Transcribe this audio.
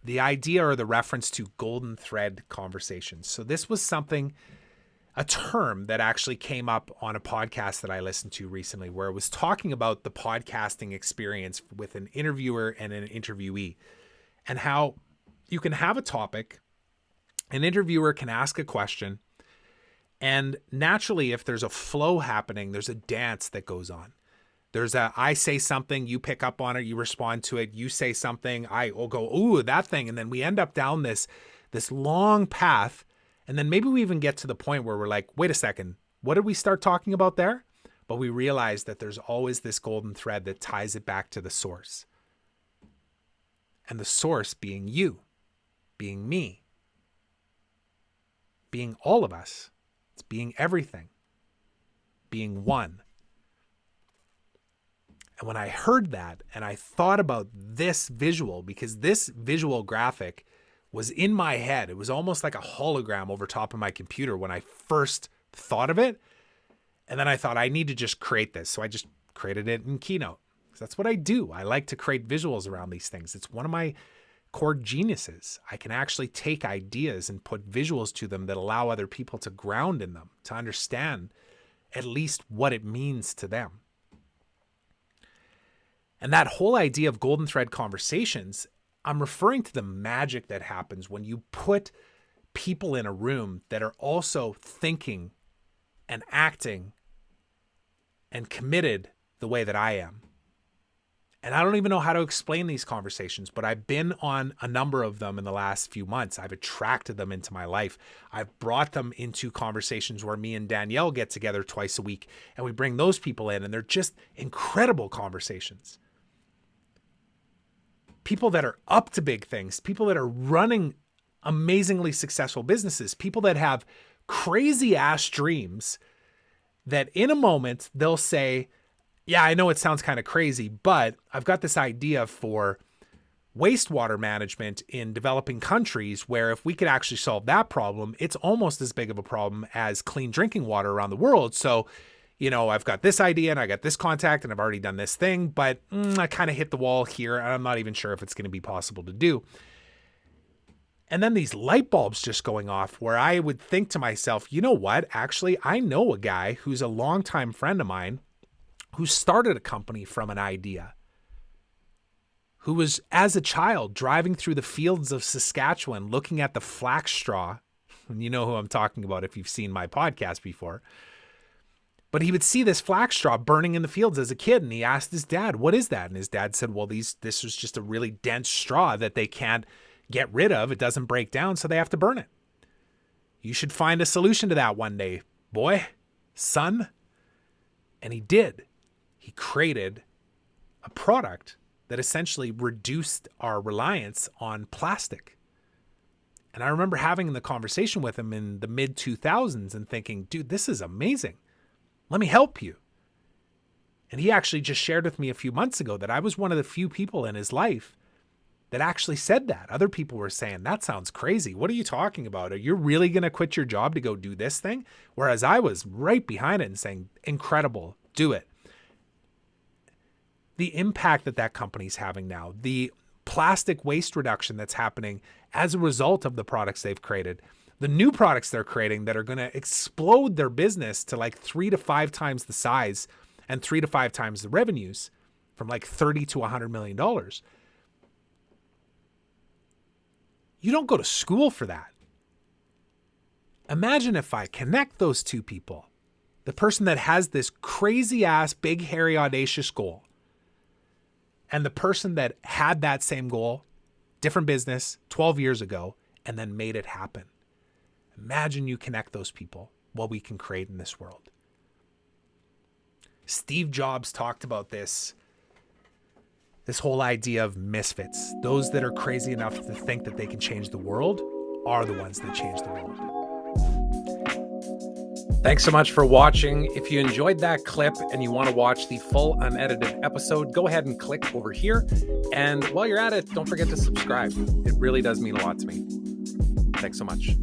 The idea or the reference to golden thread conversations. So this was a term that actually came up on a podcast that I listened to recently, where it was talking about the podcasting experience with an interviewer and an interviewee, and how you can have a topic, an interviewer can ask a question, and naturally, if there's a flow happening, there's a dance that goes on. I say something, you pick up on it, you respond to it, you say something, I will go, ooh, that thing. And then we end up down this long path. And then maybe we even get to the point where we're like, wait a second, what did we start talking about there? But we realize that there's always this golden thread that ties it back to the source. And the source being you, being me, being all of us. It's being everything, being one. And when I heard that and I thought about this visual, because this visual graphic was in my head, it was almost like a hologram over top of my computer when I first thought of it. And then I thought, I need to just create this. So I just created it in Keynote. Because that's what I do. I like to create visuals around these things. It's one of my core geniuses. I can actually take ideas and put visuals to them that allow other people to ground in them, to understand at least what it means to them. And that whole idea of golden thread conversations, I'm referring to the magic that happens when you put people in a room that are also thinking and acting and committed the way that I am. And I don't even know how to explain these conversations, but I've been on a number of them in the last few months. I've attracted them into my life. I've brought them into conversations where me and Danielle get together twice a week and we bring those people in, and they're just incredible conversations. People that are up to big things, people that are running amazingly successful businesses, people that have crazy ass dreams that in a moment they'll say, yeah, I know it sounds kind of crazy, but I've got this idea for wastewater management in developing countries where if we could actually solve that problem, it's almost as big of a problem as clean drinking water around the world. So, I've got this idea and I got this contact and I've already done this thing, but I kind of hit the wall here and I'm not even sure if it's going to be possible to do. And then these light bulbs just going off where I would think to myself, you know what? Actually, I know a guy who's a longtime friend of mine who started a company from an idea, who was, as a child, driving through the fields of Saskatchewan, looking at the flax straw. And you know who I'm talking about if you've seen my podcast before. But he would see this flax straw burning in the fields as a kid, and he asked his dad, what is that? And his dad said, well, this was just a really dense straw that they can't get rid of. It doesn't break down, so they have to burn it. You should find a solution to that one day, boy, son. And he did. He created a product that essentially reduced our reliance on plastic. And I remember having the conversation with him in the mid 2000s and thinking, dude, this is amazing. Let me help you. And he actually just shared with me a few months ago that I was one of the few people in his life that actually said that. Other people were saying, that sounds crazy. What are you talking about? Are you really going to quit your job to go do this thing? Whereas I was right behind it and saying, incredible, do it. The impact that company's having now, the plastic waste reduction that's happening as a result of the products they've created, the new products they're creating that are going to explode their business to like 3 to 5 times the size and 3 to 5 times the revenues, from like $30 to $100 million. You don't go to school for that. Imagine if I connect those two people, the person that has this crazy ass, big, hairy, audacious goal, and the person that had that same goal, different business, 12 years ago, and then made it happen. Imagine you connect those people, what we can create in this world. Steve Jobs talked about this whole idea of misfits. Those that are crazy enough to think that they can change the world are the ones that change the world. Thanks so much for watching. If you enjoyed that clip and you want to watch the full unedited episode, go ahead and click over here. And while you're at it, don't forget to subscribe. It really does mean a lot to me. Thanks so much.